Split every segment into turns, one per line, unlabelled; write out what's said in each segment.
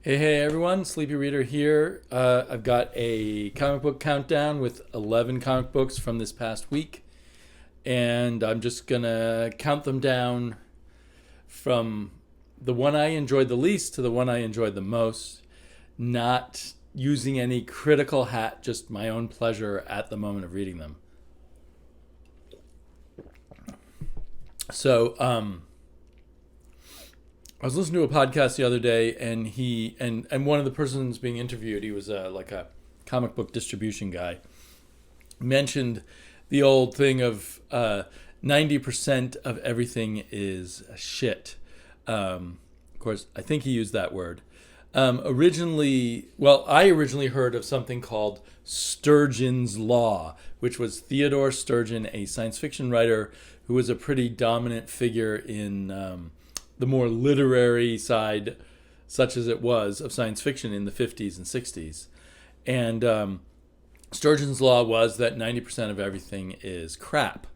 Hey everyone, Sleepy Reader here. I've got a comic book countdown with 11 comic books from this past week, and I'm just gonna count them down from the one I enjoyed the least to the one I enjoyed the most, not using any critical hat, just my own pleasure at the moment of reading them. So, I was listening to a podcast the other day, and one of the persons being interviewed, he was like a comic book distribution guy, mentioned the old thing of 90% of everything is shit. Of course, I think he used that word. I originally heard of something called Sturgeon's Law, which was Theodore Sturgeon, a science fiction writer who was a pretty dominant figure in the more literary side, such as it was, of science fiction in the 50s and 60s. And Sturgeon's Law was that 90% of everything is crap.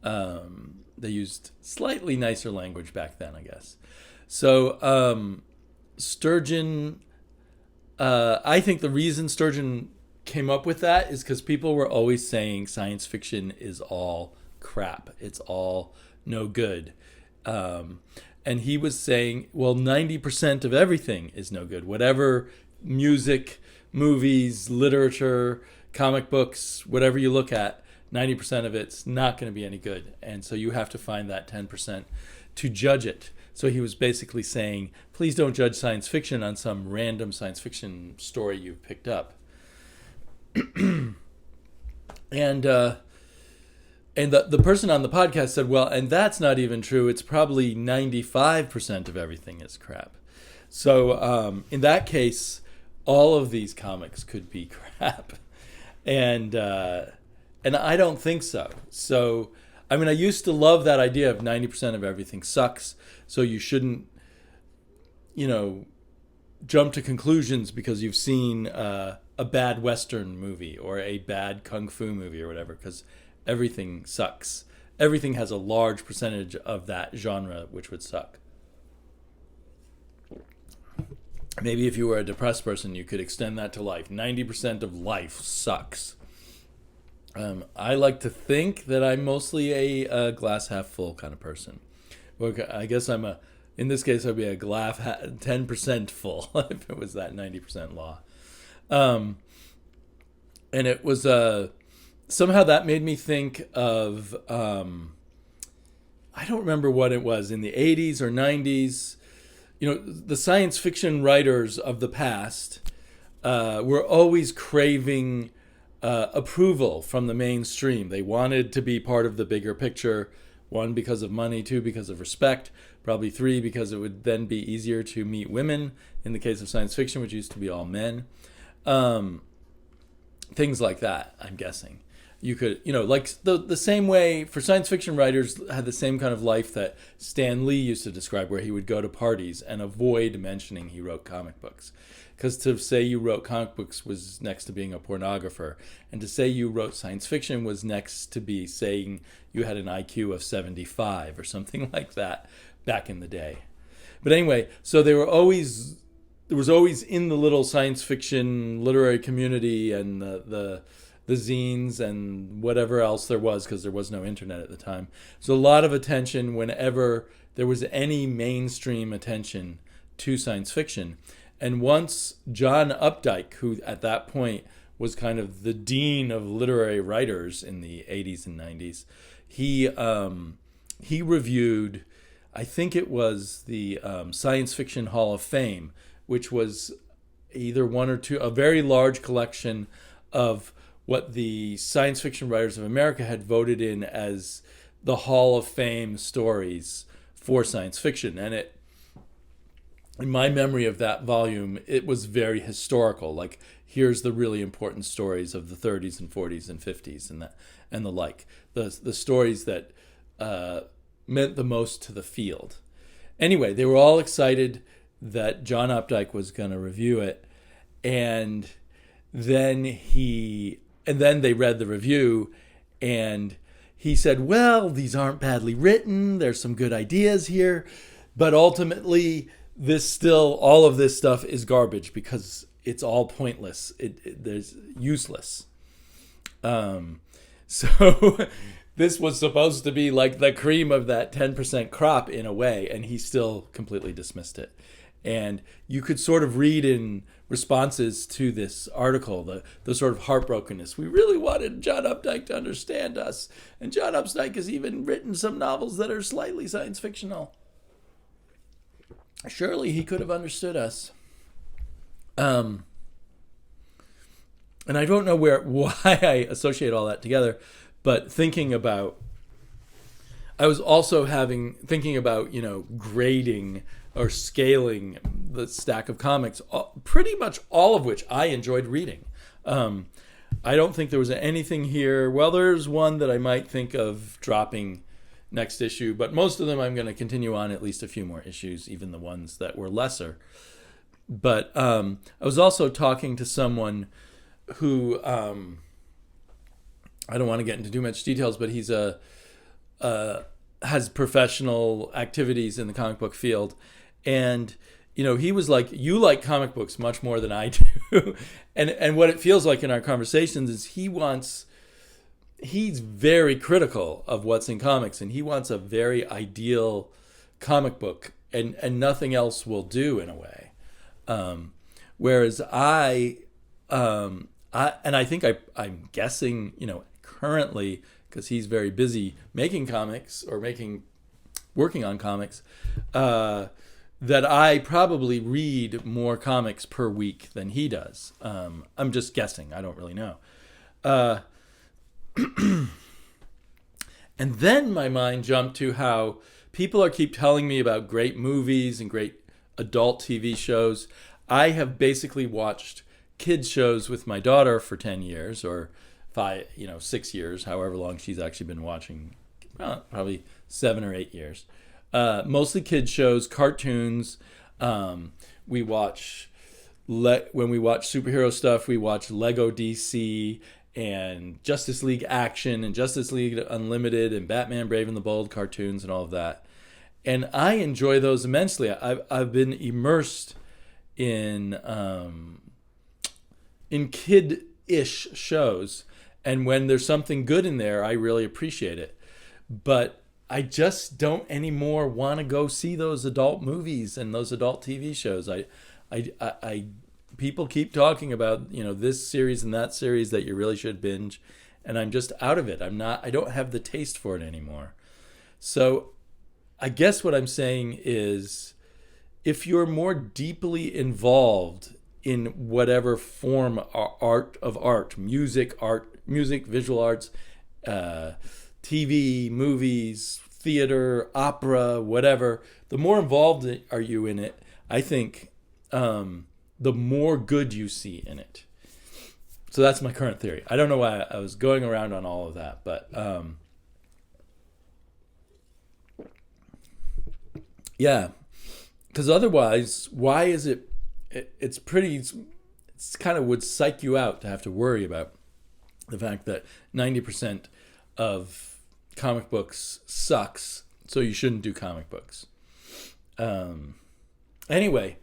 They used slightly nicer language back then, I guess. So Sturgeon, I think the reason Sturgeon came up with that is because people were always saying science fiction is all crap. It's all no good. And he was saying, well, 90% of everything is no good. Whatever music, movies, literature, comic books, whatever you look at, 90% of it's not going to be any good. And so you have to find that 10% to judge it. So he was basically saying, please don't judge science fiction on some random science fiction story you've picked up. And the person on the podcast said, well, and that's not even true. It's probably 95% of everything is crap. So in that case, all of these comics could be crap. And I don't think so. So, I mean, I used to love that idea of 90% of everything sucks. So you shouldn't, jump to conclusions because you've seen a bad Western movie or a bad Kung Fu movie or whatever, because everything sucks. Everything has a large percentage of that genre which would suck. Maybe if you were a depressed person, you could extend that to life. 90% of life sucks. I like to think that I'm mostly a glass half full kind of person. Well, I guess in this case, I'd be a glass 10% full if it was that 90% law. And it was somehow that made me think of, I don't remember what it was, in the 80s or 90s. The science fiction writers of the past were always craving approval from the mainstream. They wanted to be part of the bigger picture. One, because of money. Two, because of respect. Probably three, because it would then be easier to meet women in the case of science fiction, which used to be all men. Things like that, I'm guessing. You could, like the same way for science fiction writers had the same kind of life that Stan Lee used to describe, where he would go to parties and avoid mentioning he wrote comic books. Because to say you wrote comic books was next to being a pornographer. And to say you wrote science fiction was next to be saying you had an IQ of 75 or something like that back in the day. But anyway, so there was always in the little science fiction literary community and the zines and whatever else there was, because there was no internet at the time. So a lot of attention whenever there was any mainstream attention to science fiction. And once John Updike, who at that point was kind of the dean of literary writers in the 80s and 90s, he reviewed, I think it was the Science Fiction Hall of Fame, which was either one or two, a very large collection of what the science fiction writers of America had voted in as the Hall of Fame stories for science fiction. And in my memory of that volume, it was very historical. Like, here's the really important stories of the 30s and 40s and 50s and the like. The stories that meant the most to the field. Anyway, they were all excited that John Updike was going to review it, and then they read the review, and he said, well, these aren't badly written, there's some good ideas here, but ultimately all of this stuff is garbage because it's all pointless. There's useless. So this was supposed to be like the cream of that 10% crop in a way, and he still completely dismissed it. And you could sort of read in responses to this article the sort of heartbrokenness. We really wanted John Updike to understand us, and John Updike has even written some novels that are slightly science fictional. Surely he could have understood us. And I don't know why I associate all that together, but I was also thinking about, grading or scaling the stack of comics, pretty much all of which I enjoyed reading. I don't think there was anything here. Well, there's one that I might think of dropping next issue, but most of them I'm going to continue on at least a few more issues, even the ones that were lesser. But I was also talking to someone who, I don't want to get into too much details, but he's has professional activities in the comic book field. And, he was like, you like comic books much more than I do. and what it feels like in our conversations is he's very critical of what's in comics, and he wants a very ideal comic book, and nothing else will do in a way. Whereas I think I'm guessing, currently, because he's very busy making comics or working on comics, that I probably read more comics per week than he does. I'm just guessing. I don't really know. And then my mind jumped to how people keep telling me about great movies and great adult TV shows. I have basically watched kids shows with my daughter for 10 years or 6 years, however long she's actually been watching, probably 7 or 8 years. Mostly kids shows, cartoons. We watch, when we watch superhero stuff, we watch Lego DC and Justice League Action and Justice League Unlimited and Batman Brave and the Bold cartoons and all of that. And I enjoy those immensely. I've been immersed in kid-ish shows, and when there's something good in there, I really appreciate it. But I just don't anymore want to go see those adult movies and those adult TV shows. People keep talking about, this series and that series that you really should binge, and I'm just out of it. I don't have the taste for it anymore. So I guess what I'm saying is, if you're more deeply involved in whatever form art, music, visual arts, TV, movies, theater, opera, whatever, the more involved are you in it, I think, the more good you see in it. So that's my current theory. I don't know why I was going around on all of that, but yeah, because otherwise, why is it's kind of would psych you out to have to worry about the fact that 90% of comic books sucks, so you shouldn't do comic books. Anyway,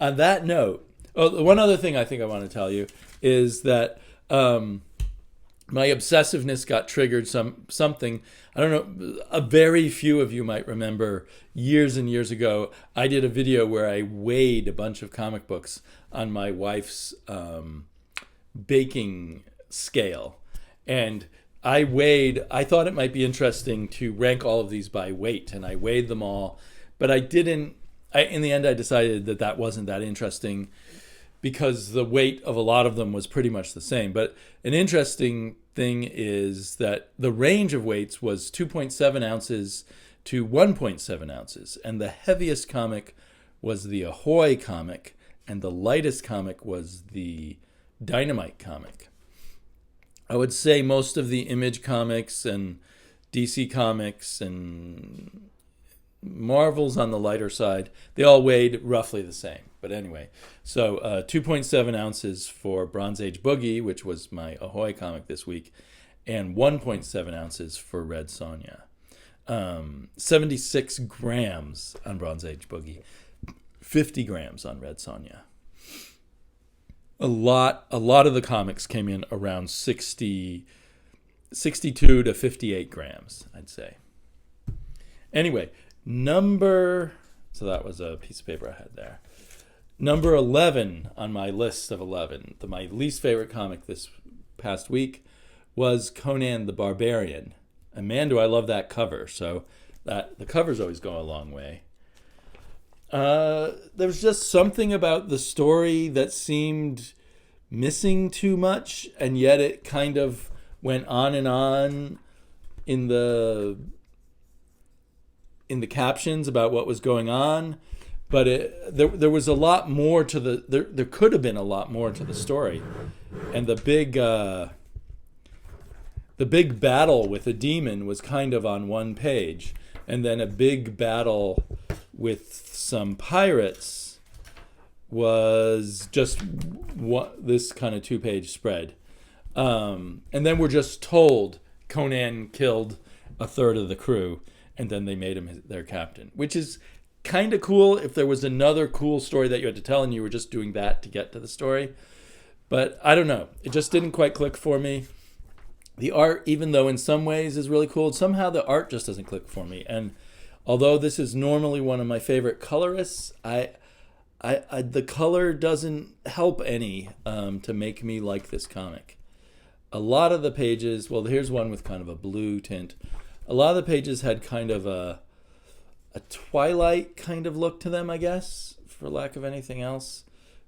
on that note, one other thing I think I want to tell you is that my obsessiveness got triggered something. I don't know, a very few of you might remember years and years ago, I did a video where I weighed a bunch of comic books on my wife's baking scale. And I thought it might be interesting to rank all of these by weight, and I weighed them all, but I didn't. In the end, I decided that wasn't that interesting because the weight of a lot of them was pretty much the same. But an interesting thing is that the range of weights was 2.7 ounces to 1.7 ounces, and the heaviest comic was the Ahoy comic, and the lightest comic was the Dynamite comic. I would say most of the Image comics and DC comics and Marvel's on the lighter side, they all weighed roughly the same. But anyway, so 2.7 ounces for Bronze Age Boogie, which was my Ahoy comic this week, and 1.7 ounces for Red Sonja. 76 grams on Bronze Age Boogie. 50 grams on Red Sonja. A lot of the comics came in around 62 to 58 grams, I'd say. Anyway, so that was a piece of paper I had there. Number 11 on my list of 11, my least favorite comic this past week, was Conan the Barbarian. And man, do I love that cover. So the covers always go a long way. There was just something about the story that seemed missing too much, and yet it kind of went on and on in the captions about what was going on. But there was a lot more to there could have been a lot more to the story. And the big battle with a demon was kind of on one page. And then a big battle with some pirates was just this kind of 2-page spread. And then we're just told Conan killed a third of the crew, and then they made him their captain, which is kind of cool if there was another cool story that you had to tell and you were just doing that to get to the story. But I don't know. It just didn't quite click for me. The art, even though in some ways is really cool, somehow the art just doesn't click for me. And although this is normally one of my favorite colorists, the color doesn't help any to make me like this comic. A lot of the pages, well, here's one with kind of a blue tint. A lot of the pages had kind of a Twilight kind of look to them, I guess, for lack of anything else,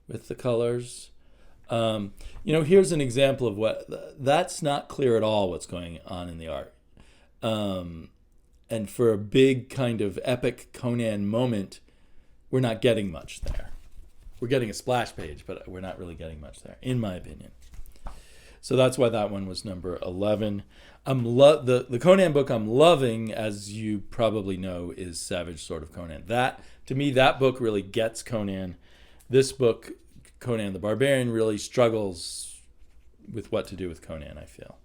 with the colors. Here's an example of that's not clear at all what's going on in the art. And for a big kind of epic Conan moment, we're not getting much there. We're getting a splash page, but we're not really getting much there, in my opinion. So that's why that one was number 11. The Conan book I'm loving, as you probably know, is Savage Sword of Conan. To me, that book really gets Conan. This book, Conan the Barbarian, really struggles with what to do with Conan, I feel.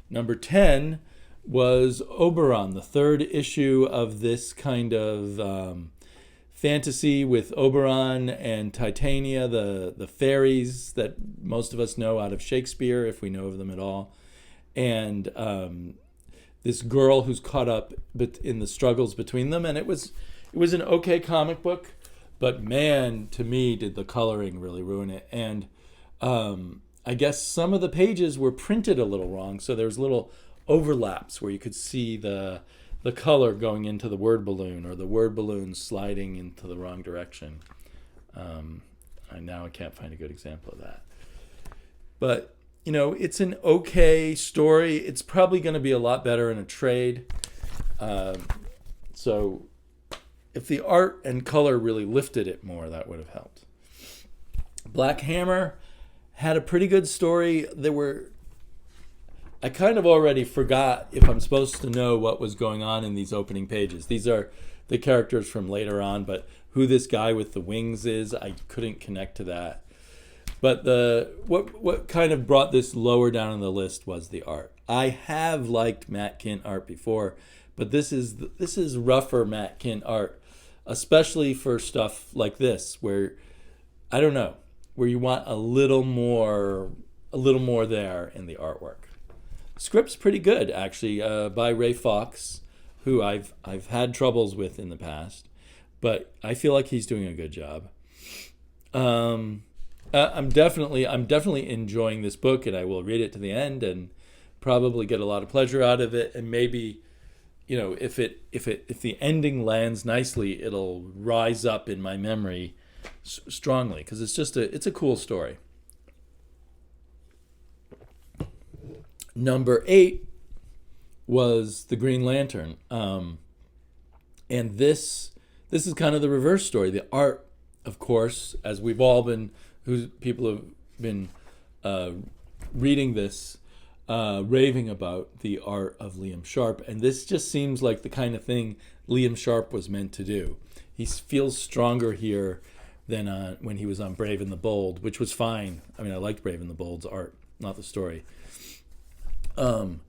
Number 10 was Oberon, the third issue of this kind of fantasy with Oberon and Titania, the fairies that most of us know out of Shakespeare, if we know of them at all. And this girl who's caught up in the struggles between them. And it was an okay comic book, but man, to me, did the coloring really ruin it. And I guess some of the pages were printed a little wrong, so there's little overlaps where you could see the color going into the word balloon, or the word balloon sliding into the wrong direction. I can't find a good example of that. But, it's an okay story. It's probably going to be a lot better in a trade. So if the art and color really lifted it more, that would have helped. Black Hammer had a pretty good story. I kind of already forgot if I'm supposed to know what was going on in these opening pages. These are the characters from later on, but who this guy with the wings is, I couldn't connect to that. But what kind of brought this lower down on the list was the art. I have liked Matt Kindt art before, but this is rougher Matt Kindt art, especially for stuff like this, where I don't know, where you want a little more there in the artwork. Script's pretty good, actually, by Ray Fox, who I've had troubles with in the past, but I feel like he's doing a good job. I'm definitely enjoying this book, and I will read it to the end and probably get a lot of pleasure out of it. And maybe, if the ending lands nicely, it'll rise up in my memory strongly, because it's a cool story. Number 8 was The Green Lantern, and this is kind of the reverse story. The art, of course, as we've all been. People have been reading this, raving about the art of Liam Sharp, and this just seems like the kind of thing Liam Sharp was meant to do. He feels stronger here than when he was on Brave and the Bold, which was fine. I mean, I liked Brave and the Bold's art, not the story. And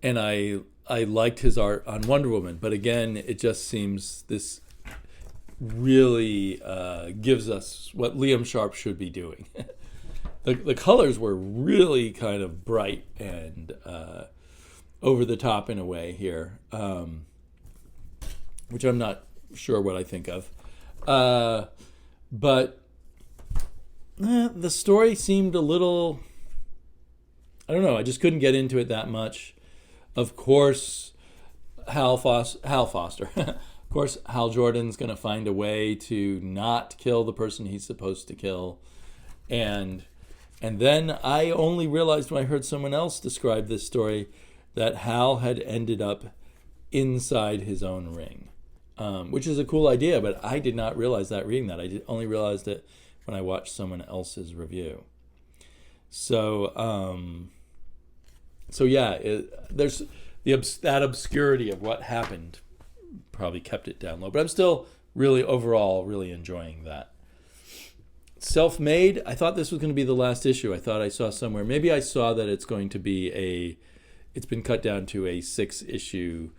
I liked his art on Wonder Woman, but again, it just seems this really gives us what Liam Sharp should be doing. The colors were really kind of bright and over the top in a way here, which I'm not sure what I think of. But the story seemed a little, I don't know, I just couldn't get into it that much. Of course, Hal Foster. Of course, Hal Jordan's going to find a way to not kill the person he's supposed to kill. And then I only realized when I heard someone else describe this story that Hal had ended up inside his own ring, which is a cool idea, but I did not realize that reading that. Only realized it when I watched someone else's review. So yeah, there's that obscurity of what happened probably kept it down low. But I'm still overall really enjoying that. Self-Made, I thought this was going to be the last issue. I thought I saw somewhere, maybe I saw that it's going to be it's been cut down to a six issue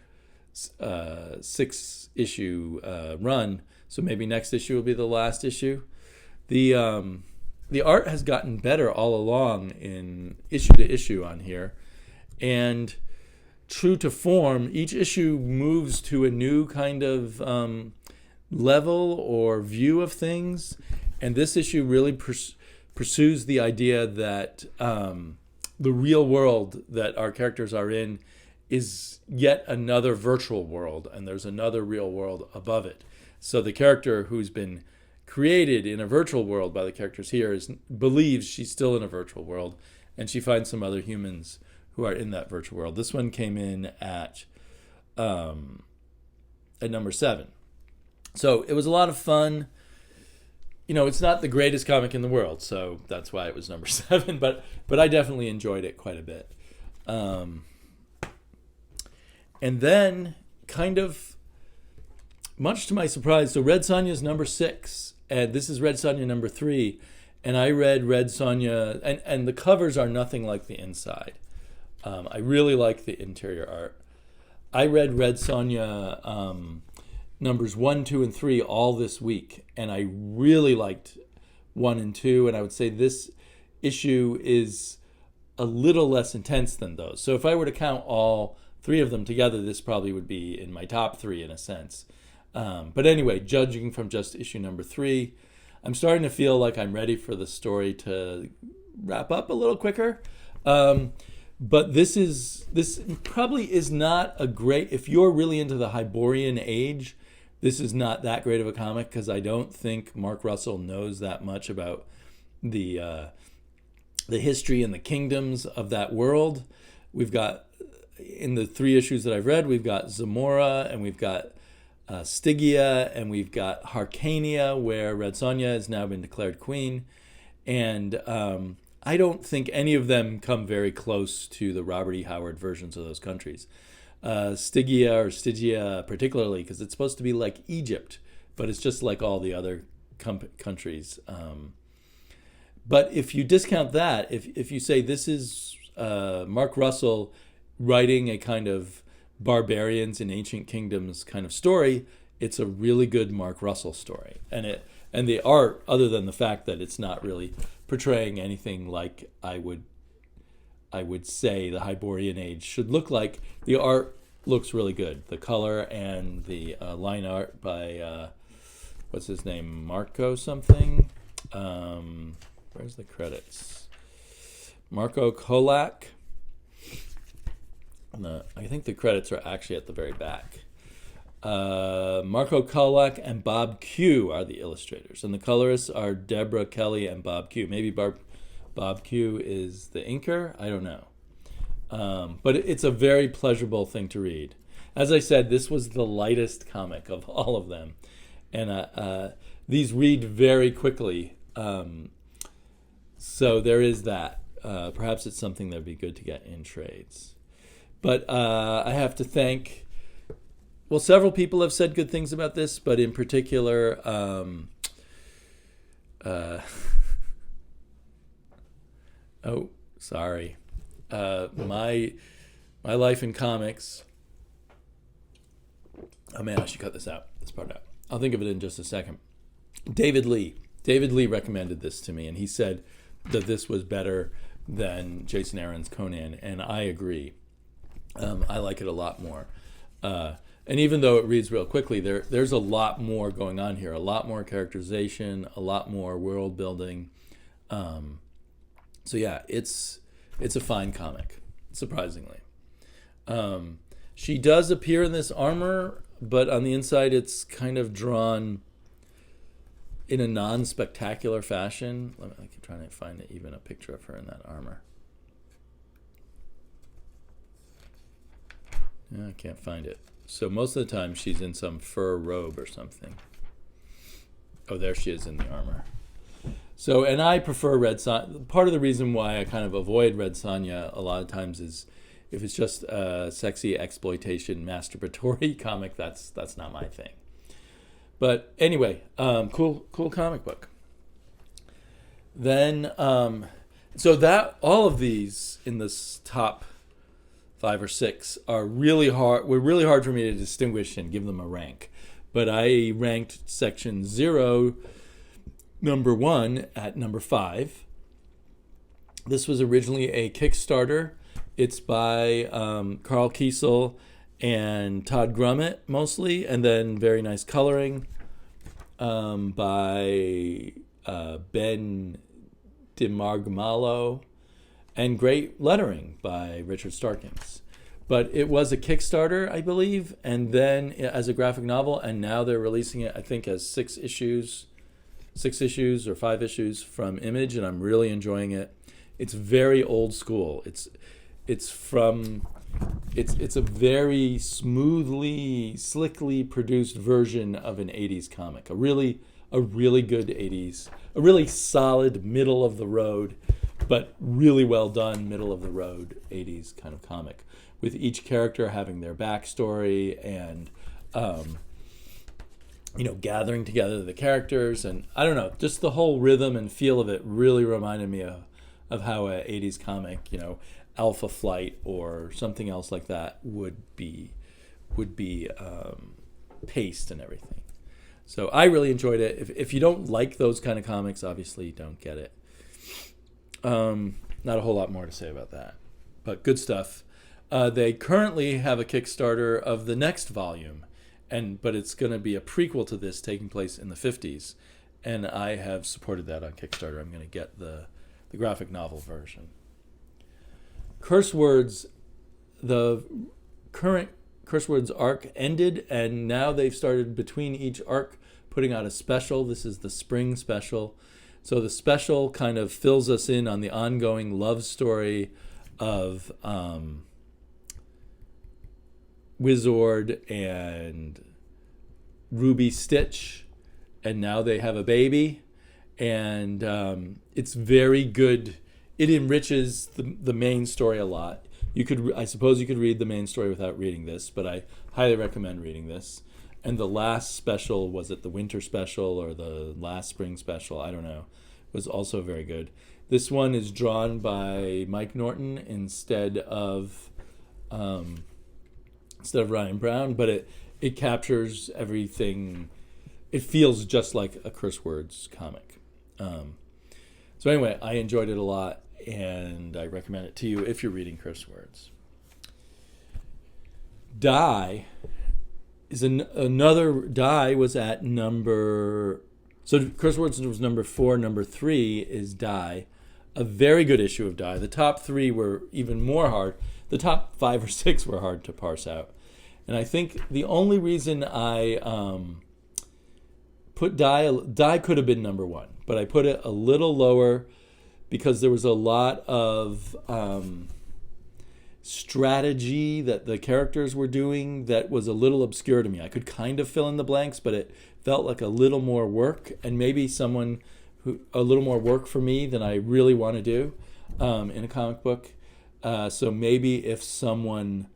run. So maybe next issue will be the last issue. The art has gotten better all along in issue to issue on here. And true to form, each issue moves to a new kind of level or view of things. And this issue really pursues the idea that the real world that our characters are in is yet another virtual world, and there's another real world above it. So the character who's been created in a virtual world by the characters here believes she's still in a virtual world, and she finds some other humans who are in that virtual world. This one came in at number 7. So it was a lot of fun. You know, it's not the greatest comic in the world, so that's why it was number 7, but I definitely enjoyed it quite a bit. And then, kind of, much to my surprise, so Red Sonja's number 6, and this is Red Sonja number 3, and I read Red Sonja, and the covers are nothing like the inside. I really like the interior art. I read Red Sonja numbers 1, 2, and 3 all this week, and I really liked 1 and 2, and I would say this issue is a little less intense than those. So if I were to count all 3 of them together, this probably would be in my top 3 in a sense. But anyway, judging from just issue number 3, I'm starting to feel like I'm ready for the story to wrap up a little quicker. But this probably is not a great, if you're really into the Hyborian age, this is not that great of a comic, because I don't think Mark Russell knows that much about the history and the kingdoms of that world. We've got, in the 3 issues that I've read, we've got Zamora, and we've got Stygia, and we've got Harkania, where Red Sonja has now been declared queen. And I don't think any of them come very close to the Robert E. Howard versions of those countries. Stygia particularly, because it's supposed to be like Egypt, but it's just like all the other countries. But if you discount that, if you say this is Mark Russell writing a kind of barbarians in ancient kingdoms kind of story, it's a really good Mark Russell story. And the art, other than the fact that it's not really portraying anything like I would say the Hyborian age should look like, the art looks really good. The color and the line art by, what's his name, Marco something? Where's the credits? Marco Kolak. I think the credits are actually at the very back. Marco Kolak and Bob Q are the illustrators, and the colorists are Deborah Kelly and Bob Q. Maybe Bob Q is the inker. I don't know. But it's a very pleasurable thing to read. As I said, this was the lightest comic of all of them, and these read very quickly. So there is that. Perhaps it's something that would be good to get in trades. But I have to thank, well, several people have said good things about this, but in particular, oh, sorry. My life in comics. Oh man, I should cut this part I'll think of it in just a second. David Lee. David Lee recommended this to me, and he said that this was better than Jason Aaron's Conan, and I agree. I like it a lot more. And even though it reads real quickly, there's a lot more going on here, a lot more characterization, a lot more world building. So yeah, it's a fine comic, surprisingly. She does appear in this armor, but on the inside it's kind of drawn in a non-spectacular fashion. I keep trying to find even a picture of her in that armor. I can't find it. So most of the time she's in some fur robe or something. Oh, there she is in the armor. So, and I prefer Red Sonja. Part of the reason why I kind of avoid Red Sonja a lot of times is if it's just a sexy exploitation masturbatory comic, that's not my thing. But anyway, cool comic book. Then, so that all of these in this top 5 or 6 are really hard. Were really hard for me to distinguish and give them a rank. But I ranked section 0, number 1 at number 5. This was originally a Kickstarter. It's by Carl Kiesel and Todd Grummett mostly, and then very nice coloring by Ben DiMargomalo, and great lettering by Richard Starkings. But it was a Kickstarter, I believe, and then as a graphic novel, and now they're releasing it, I think, as 6 issues or 5 issues from Image, and I'm really enjoying it. It's very old school. It's a very smoothly, slickly produced version of an 80s comic. A really good 80s, a really solid middle of the road, but really well done middle of the road 80s kind of comic, with each character having their backstory and gathering together the characters, and I don't know, just the whole rhythm and feel of it really reminded me of how a 80s comic, Alpha Flight or something else like that would be paced and everything. So I really enjoyed it. If you don't like those kind of comics, obviously you don't get it. Not a whole lot more to say about that, but good stuff. They currently have a Kickstarter of the next volume, but it's going to be a prequel to this taking place in the 50s, and I have supported that on Kickstarter. I'm going to get the graphic novel version. Curse Words, the current Curse Words arc ended, and now they've started between each arc putting out a special. This is the spring special. So the special kind of fills us in on the ongoing love story of Wizard and Ruby Stitch, and now they have a baby, and it's very good. It enriches the main story a lot. I suppose you could read the main story without reading this, but I highly recommend reading this. And the last special, was it the winter special or the last spring special? I don't know. Was also very good. This one is drawn by Mike Norton instead of Ryan Brown, but it captures everything. It feels just like a Curse Words comic. So anyway, I enjoyed it a lot, and I recommend it to you if you're reading Curse Words. Die is another. Die was at number. So Curse Words was number 4. Number 3 is Die, a very good issue of Die. The top 3 were even more hard. The top 5 or 6 were hard to parse out, and I think the only reason I put Die could have been number 1, but I put it a little lower because there was a lot of strategy that the characters were doing that was a little obscure to me. I could kind of fill in the blanks, but it felt like a little more work, and maybe a little more work for me than I really want to do in a comic book. So maybe if someone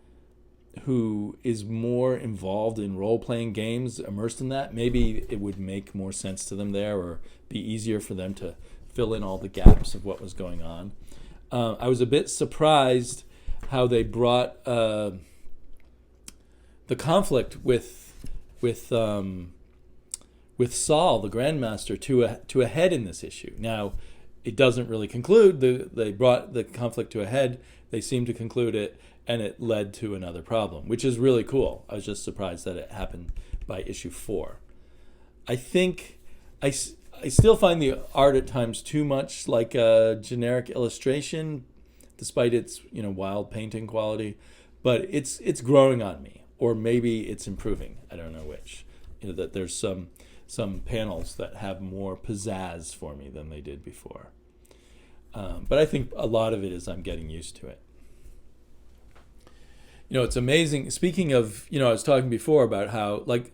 who is more involved in role-playing games, immersed in that, maybe it would make more sense to them there, or be easier for them to fill in all the gaps of what was going on. I was a bit surprised how they brought the conflict with with Saul, the Grandmaster, to a head in this issue. Now, it doesn't really conclude. They brought the conflict to a head. They seem to conclude it, and it led to another problem, which is really cool. I was just surprised that it happened by issue 4. I think I still find the art at times too much like a generic illustration, despite its wild painting quality. But it's growing on me, or maybe it's improving. I don't know which. That there's some panels that have more pizzazz for me than they did before. But I think a lot of it is I'm getting used to it. It's amazing. Speaking of, I was talking before about how, like,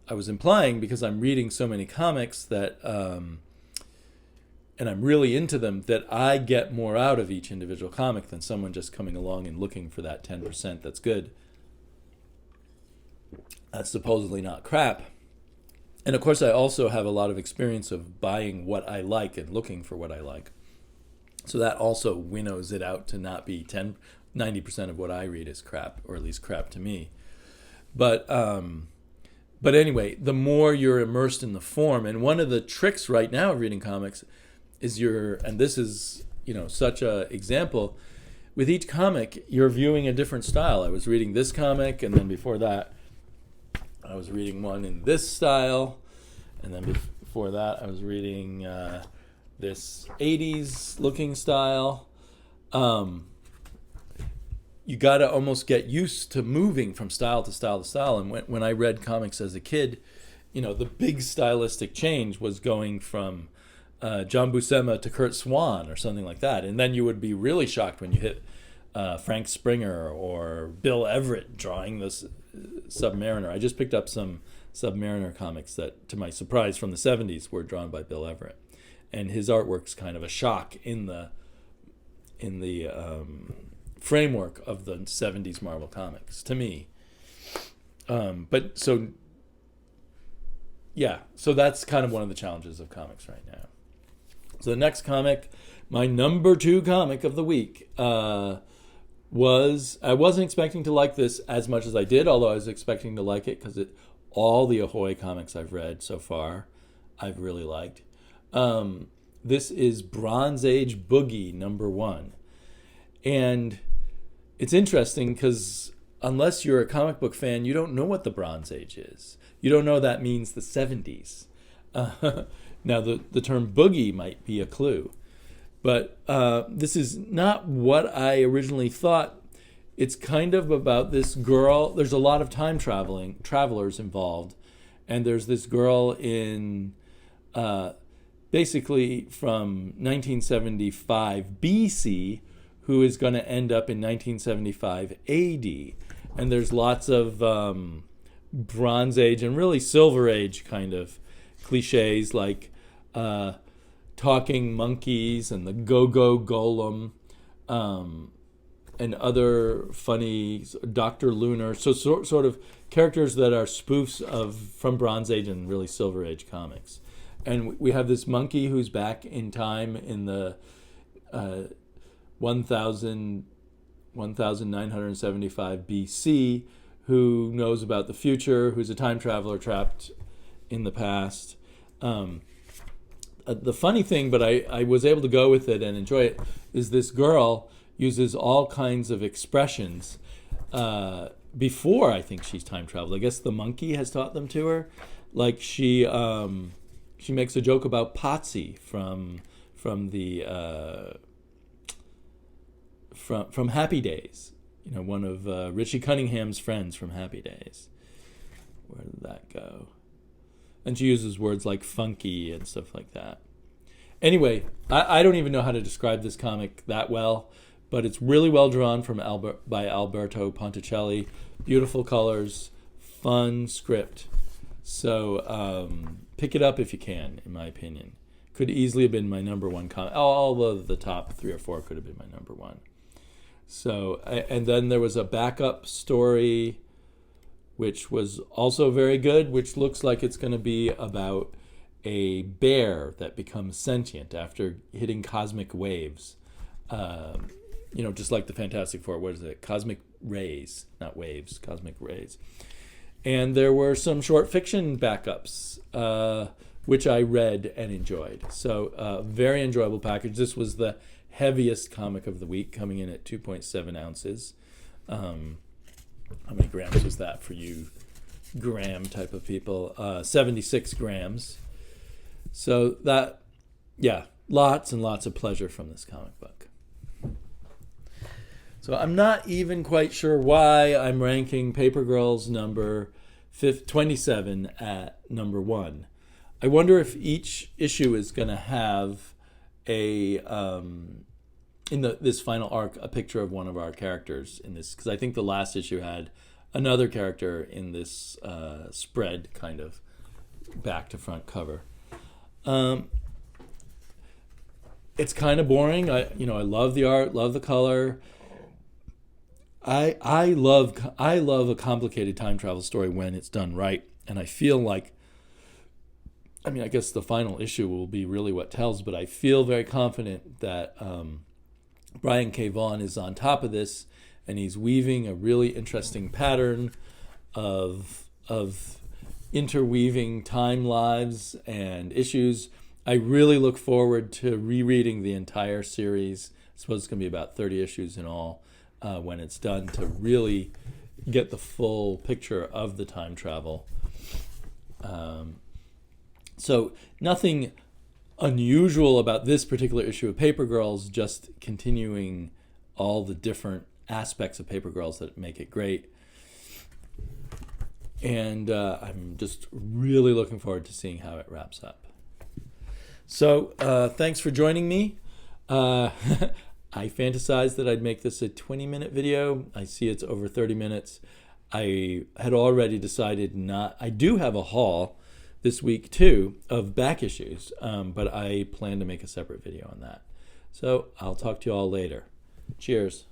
I was implying, because I'm reading so many comics that, and I'm really into them, that I get more out of each individual comic than someone just coming along and looking for that 10% that's good. That's supposedly not crap. And of course, I also have a lot of experience of buying what I like and looking for what I like. So that also winnows it out to not be 90% of what I read is crap, or at least crap to me. But anyway, the more you're immersed in the form, and one of the tricks right now of reading comics is and this is, such a example, with each comic, you're viewing a different style. I was reading this comic, and then before that, I was reading one in this style, and then before that, I was reading this 80s looking style. You got to almost get used to moving from style to style to style. And when I read comics as a kid, the big stylistic change was going from John Buscema to Kurt Swan or something like that. And then you would be really shocked when you hit Frank Springer or Bill Everett drawing this Submariner. I just picked up some Submariner comics that, to my surprise, from the 70s were drawn by Bill Everett. And his artwork's kind of a shock in the framework of the 70s Marvel comics to me. So that's kind of one of the challenges of comics right now. So the next comic, my number 2 comic of the week, I wasn't expecting to like this as much as I did, although I was expecting to like it because all the Ahoy comics I've read so far, I've really liked. This is Bronze Age Boogie number 1. And it's interesting because unless you're a comic book fan, you don't know what the Bronze Age is. You don't know that means the 70s. Now, the term boogie might be a clue. But this is not what I originally thought. It's kind of about this girl. There's a lot of time travelers involved. And there's this girl in basically from 1975 BC who is going to end up in 1975 AD. And there's lots of Bronze Age and really Silver Age kind of cliches like talking monkeys and the go-go golem and other funny Dr. Lunar. So sort of characters that are spoofs from Bronze Age and really Silver Age comics. And we have this monkey who's back in time in the 1975 BC, who knows about the future, who's a time traveler trapped in the past. The funny thing, but I was able to go with it and enjoy it, is this girl uses all kinds of expressions before I think she's time traveled. I guess the monkey has taught them to her. Like she makes a joke about Potsy from Happy Days. One of Richie Cunningham's friends from Happy Days. Where did that go? And she uses words like funky and stuff like that. Anyway, I don't even know how to describe this comic that well, but it's really well drawn by Alberto Ponticelli. Beautiful colors, fun script. So pick it up if you can, in my opinion. Could easily have been my number 1 comic. All of the top 3 or 4 could have been my number 1. So, and then there was a backup story, which was also very good, which looks like it's going to be about a bear that becomes sentient after hitting cosmic waves. Just like the Fantastic Four. What is it? Cosmic rays, not waves, cosmic rays. And there were some short fiction backups, which I read and enjoyed. So very enjoyable package. This was the heaviest comic of the week, coming in at 2.7 ounces. How many grams was that for you gram type of people? 76 grams. So that, yeah, lots and lots of pleasure from this comic book. So I'm not even quite sure why I'm ranking Paper Girls number 27 at number 1. I wonder if each issue is going to have a this final arc a picture of one of our characters in this, because I think the last issue had another character in this spread, kind of back to front cover. It's kind of boring. I love the art, love the color. I love a complicated time travel story when it's done right, and I feel like, I guess the final issue will be really what tells, but I feel very confident that Brian K. Vaughan is on top of this, and he's weaving a really interesting pattern of interweaving time lives and issues. I really look forward to rereading the entire series. I suppose it's going to be about 30 issues in all when it's done, to really get the full picture of the time travel. So nothing unusual about this particular issue of Paper Girls, just continuing all the different aspects of Paper Girls that make it great. And I'm just really looking forward to seeing how it wraps up. So thanks for joining me. I fantasized that I'd make this a 20-minute video. I see it's over 30 minutes. I had already decided I do have a haul this week too of back issues, but I plan to make a separate video on that. So I'll talk to you all later. Cheers.